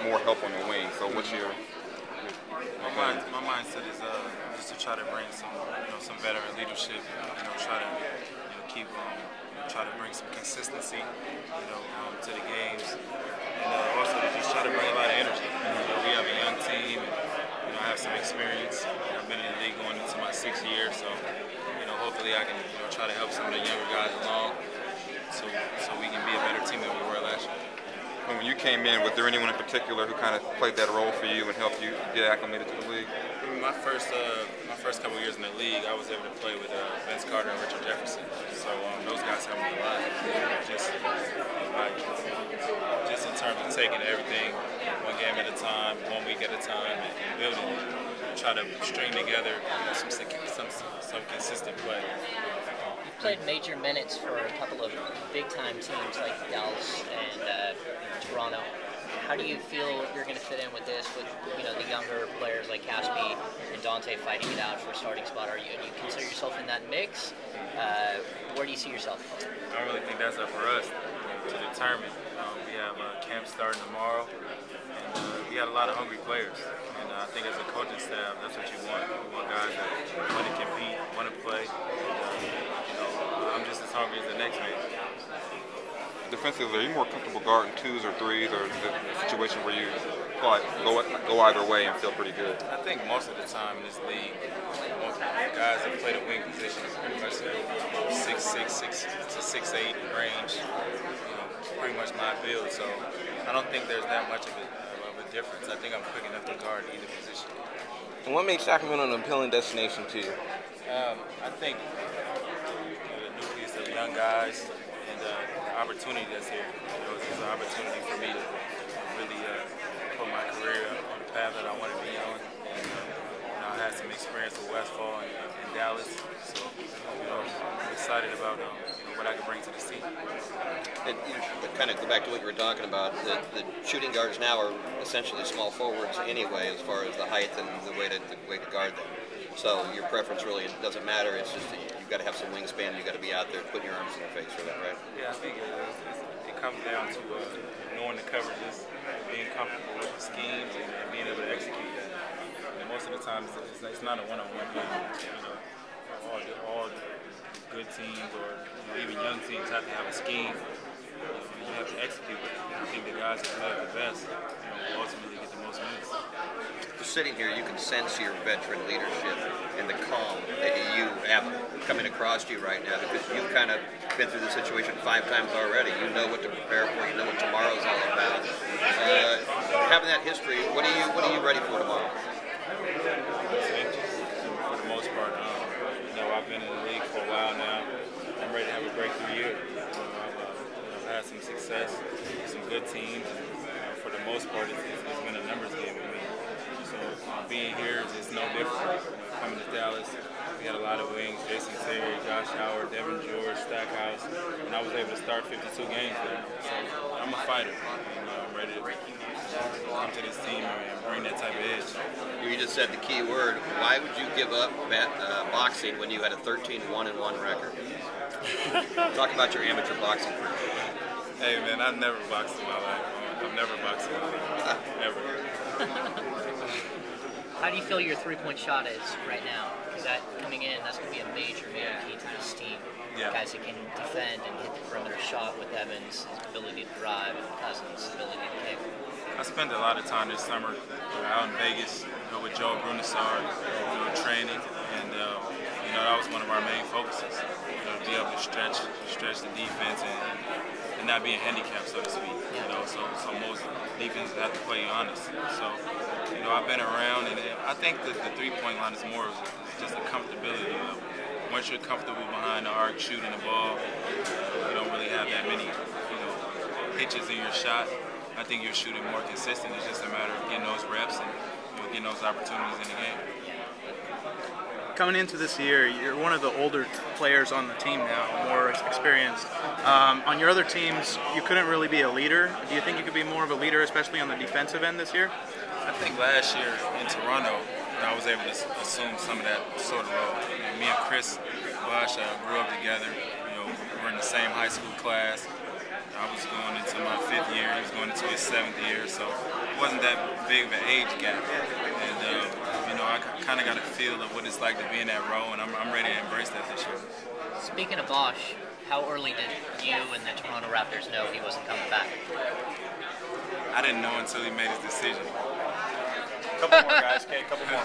more help on the wing. So what's your my mindset is just to try to bring some veteran leadership. Try to keep try to bring some consistency to the games, and also to just try to bring a lot of energy. We have a young team, and I have some experience. I've been in the league going into my 6th year, so hopefully I can try to help some of the younger guys along, so we can be a better team than we were last year. When you came in, was there anyone in particular who kind of played that role for you and helped you get acclimated to the league? My first couple of years in the league, I was able to play with Vince Carter and Richard Jefferson. So those guys helped me a lot. Just in terms of taking everything one game at a time, 1 week at a time, and building it. Try to string together some consistent play. You've played major minutes for a couple of big-time teams like Dallas and Toronto. How do you feel you're going to fit in with this, with the younger players like Caspi and Dante fighting it out for a starting spot? Do you consider yourself in that mix? Where do you see yourself? I don't really think that's up for us to determine. We have camp starting tomorrow, and we had a lot of hungry players. And I think as a coaching staff, that's what you want. You want guys that want to compete, want to play. I'm just as hungry as the next man. Defensively, are you more comfortable guarding 2s or 3s, or is it a situation where you go either way and feel pretty good? I think most of the time in this league, most guys that play the wing position is pretty much 6'6" to 6'8" range. Pretty much my build, so I don't think there's that much of a difference. I think I'm quick enough to guard either position. And what makes Sacramento an appealing destination to you? I think the nucleus of young guys and the opportunity that's here. It's an opportunity for me to really put my career on the path that I want to be on. And I had some experience with Westfall and Dallas, so I'm excited about what I can bring to this team. And kind of go back to what you were talking about, the shooting guards now are essentially small forwards anyway, as far as the height and the way to guard them. So your preference really doesn't matter. It's just that you've got to have some wingspan. You've got to be out there putting your arms in their face for that, right? Yeah, I think it comes down to knowing the coverages, being comfortable with the schemes, and being able to execute that. And most of the time, it's not a one-on-one game. All good teams or even young teams have to have a scheme. You have to execute it. I think the guys that play the best ultimately get the most wins. Just sitting here, you can sense your veteran leadership and the calm that you have coming across you right now, because you've kind of been through the situation 5 times already. You know what to prepare for. You know what tomorrow's all about. Having that history, what are you ready for tomorrow? For the most part, I've been in the league for a while now. I'm ready to have a breakthrough year. I've had some success with some good teams. For the most part, it's been a numbers game with me. So being here is no different. Coming to Dallas, we had a lot of wings: Jason Terry, Josh Howard, Devin George, Stackhouse, and I was able to start 52 games there. So I'm a fighter, and I'm ready to come to this team and bring that type of edge. You just said the key word. Why would you give up boxing when you had a 13-1-1 record? Talk about your amateur boxing career. Hey man, I've never boxed in my life. I've never boxed in my life. Ever. How do you feel your three-point shot is right now? Because that coming in, that's going to be a major key to this team. Yeah. Guys that can defend and hit the perimeter shot with Evans, his ability to drive, and Cousins' ability to kick. I spent a lot of time this summer out in Vegas with Joe Brunissard, training, and that was one of our main focuses. To be able to stretch the defense and not be a handicap, so to speak. So most defenses have to play you honest. So I've been around, and I think that the three-point line is more of just a comfortability level. Once you're comfortable behind the arc shooting the ball, you don't really have that many hitches in your shot. I think you're shooting more consistent. It's just a matter of getting those reps and getting those opportunities in the game. Coming into this year, you're one of the older players on the team now, more experienced. On your other teams, you couldn't really be a leader. Do you think you could be more of a leader, especially on the defensive end this year? I think last year in Toronto, I was able to assume some of that sort of role. Me and Chris Bosh grew up together. We're in the same high school class. I was going into my 5th year, he was going into his 7th year, so it wasn't that big of an age gap. And I kind of got a feel of what it's like to be in that role, and I'm ready to embrace that this year. Speaking of Bosch, how early did you and the Toronto Raptors know he wasn't coming back? I didn't know until he made his decision. Couple more guys, okay? Couple more.